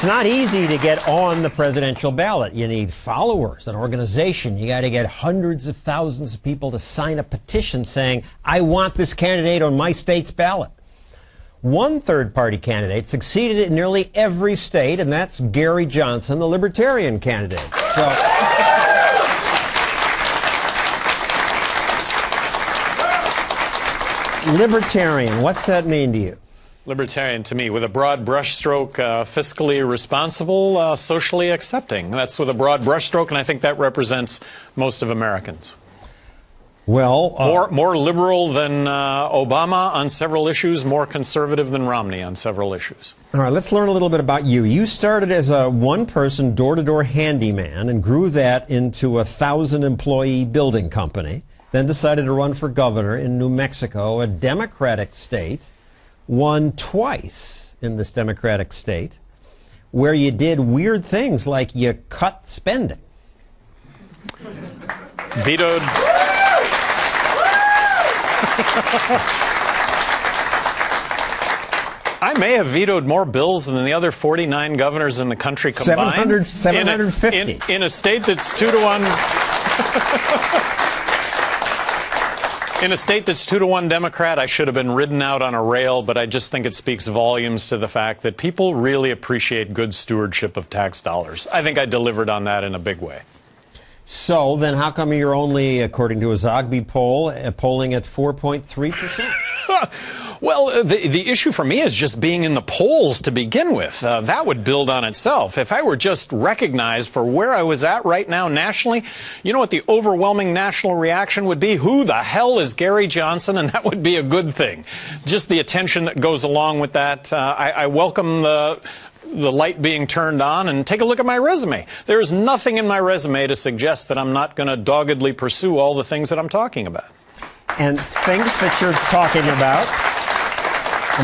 It's not easy to get on the presidential ballot. You need followers, an organization. You got to get hundreds of thousands of people to sign a petition saying, I want this candidate on my state's ballot. One third-party candidate succeeded in nearly every state, and that's Gary Johnson, the Libertarian candidate. So, Libertarian, what's that mean to you? Libertarian, to me, with a broad brushstroke, fiscally responsible, socially accepting. That's with a broad brushstroke, and I think that represents most of Americans. Well, more liberal than Obama on several issues, more conservative than Romney on several issues. All right, let's learn a little bit about you. You started as a one-person, door-to-door handyman and grew that into a 1,000-employee building company, then decided to run for governor in New Mexico, a Democratic state, won twice in this Democratic state, where you did weird things like you cut spending. Vetoed. I may have vetoed more bills than the other 49 governors in the country combined. 750. In a state that's 2-to-1. In a state that's 2-to-1 Democrat, I should have been ridden out on a rail, but I just think it speaks volumes to the fact that people really appreciate good stewardship of tax dollars. I think I delivered on that in a big way. So then how come you're only, according to a Zogby poll, polling at 4.3%? Well, the issue for me is just being in the polls to begin with. That would build on itself. If I were just recognized for where I was at right now nationally, you know what the overwhelming national reaction would be? Who the hell is Gary Johnson? And that would be a good thing. Just the attention that goes along with that. I welcome the light being turned on, and take a look at my resume. There is nothing in my resume to suggest that I'm not going to doggedly pursue all the things that I'm talking about. And things that you're talking about,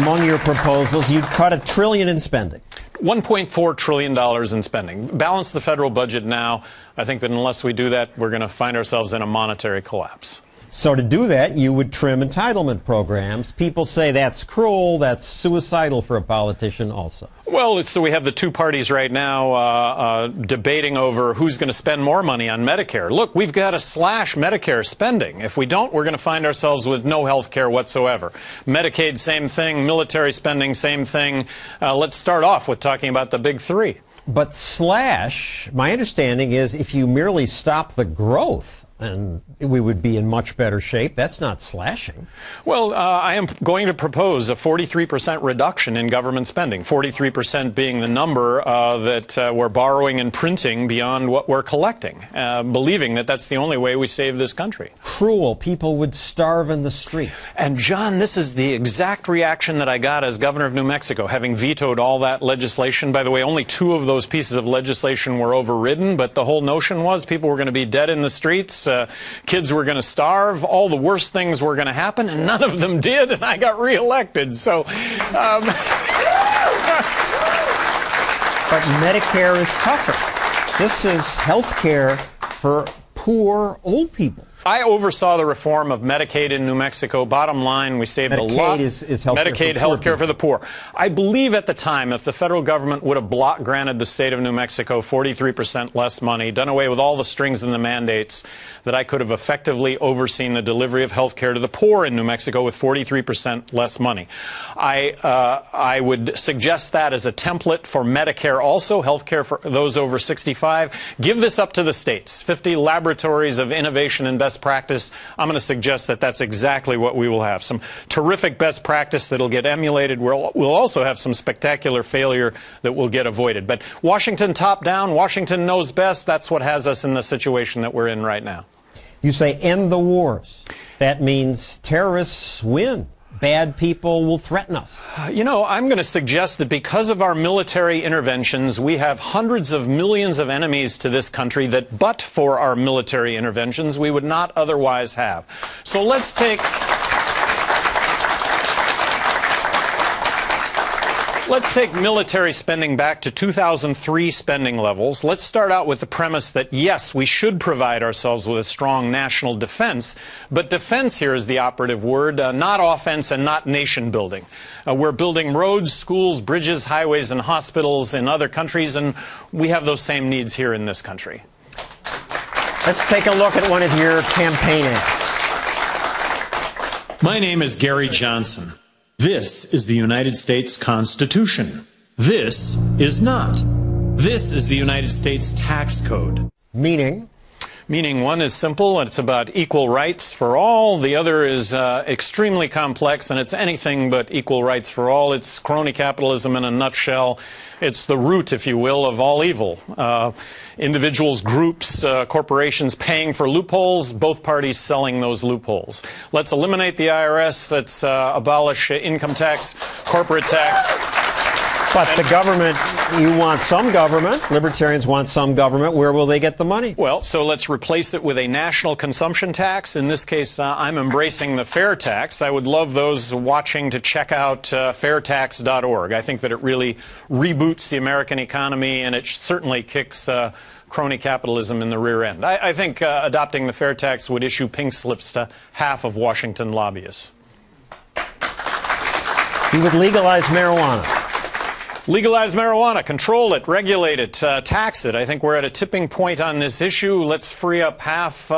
among your proposals, you'd cut $1 trillion in spending. $1.4 trillion in spending. Balance the federal budget now. I think that unless we do that, we're going to find ourselves in a monetary collapse. So to do that, you would trim entitlement programs. People say that's cruel, that's suicidal for a politician also. Well, so we have the two parties right now debating over who's going to spend more money on Medicare. Look, we've got to slash Medicare spending. If we don't, we're going to find ourselves with no health care whatsoever. Medicaid, same thing. Military spending, same thing. Let's start off with talking about the big three. But slash, my understanding is if you merely stop the growth, and we would be in much better shape. That's not slashing. Well, I am going to propose a 43% reduction in government spending, 43% being the number that we're borrowing and printing beyond what we're collecting, believing that that's the only way we save this country. Cruel. People would starve in the street. And, John, this is the exact reaction that I got as governor of New Mexico, having vetoed all that legislation. By the way, only 2 of those pieces of legislation were overridden, but the whole notion was people were going to be dead in the streets. Kids were going to starve, all the worst things were going to happen, and none of them did, and I got reelected. So, But Medicare is tougher. This is health care for poor old people. I oversaw the reform of Medicaid in New Mexico. Bottom line, we saved a lot. Medicaid health care for the poor. I believe at the time, if the federal government would have granted the state of New Mexico 43% less money, done away with all the strings and the mandates, that I could have effectively overseen the delivery of health care to the poor in New Mexico with 43% less money. I would suggest that as a template for Medicare also, health care for those over 65. Give this up to the states. 50 laboratories of innovation and best practice. I'm going to suggest that that's exactly what we will have. Some terrific best practice that will get emulated. We'll also have some spectacular failure that will get avoided. But Washington top down, Washington knows best. That's what has us in the situation that we're in right now. You say end the wars. That means terrorists win. Bad people will threaten us. You know, I'm going to suggest that because of our military interventions, we have hundreds of millions of enemies to this country that, but for our military interventions, we would not otherwise have. So let's take Let's take military spending back to 2003 spending levels. Let's start out with the premise that, yes, we should provide ourselves with a strong national defense, but defense here is the operative word, not offense and not nation building. We're building roads, schools, bridges, highways, and hospitals in other countries, and we have those same needs here in this country. Let's take a look at one of your campaign ads. My name is Gary Johnson. This is the United States Constitution. This is not. This is the United States Tax Code. Meaning? Meaning one is simple, and it's about equal rights for all. The other is extremely complex, and it's anything but equal rights for all. It's crony capitalism in a nutshell. It's the root, if you will, of all evil. Individuals, groups, corporations paying for loopholes, both parties selling those loopholes. Let's eliminate the IRS. Let's abolish income tax, corporate tax. But the government, you want some government. Libertarians want some government. Where will they get the money? Well, so let's replace it with a national consumption tax. In this case, I'm embracing the fair tax. I would love those watching to check out fairtax.org. I think that it really reboots the American economy, and it certainly kicks crony capitalism in the rear end. I think adopting the fair tax would issue pink slips to half of Washington lobbyists. You would legalize marijuana. Legalize marijuana, control it, regulate it, tax it. I think we're at a tipping point on this issue. Let's free up half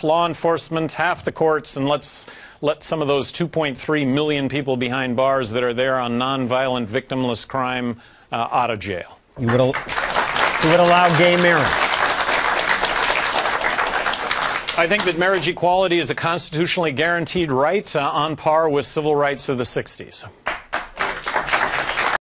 law enforcement, half the courts, and let's let some of those 2.3 million people behind bars that are there on nonviolent, victimless crime out of jail. You would allow gay marriage. I think that marriage equality is a constitutionally guaranteed right on par with civil rights of the 60s.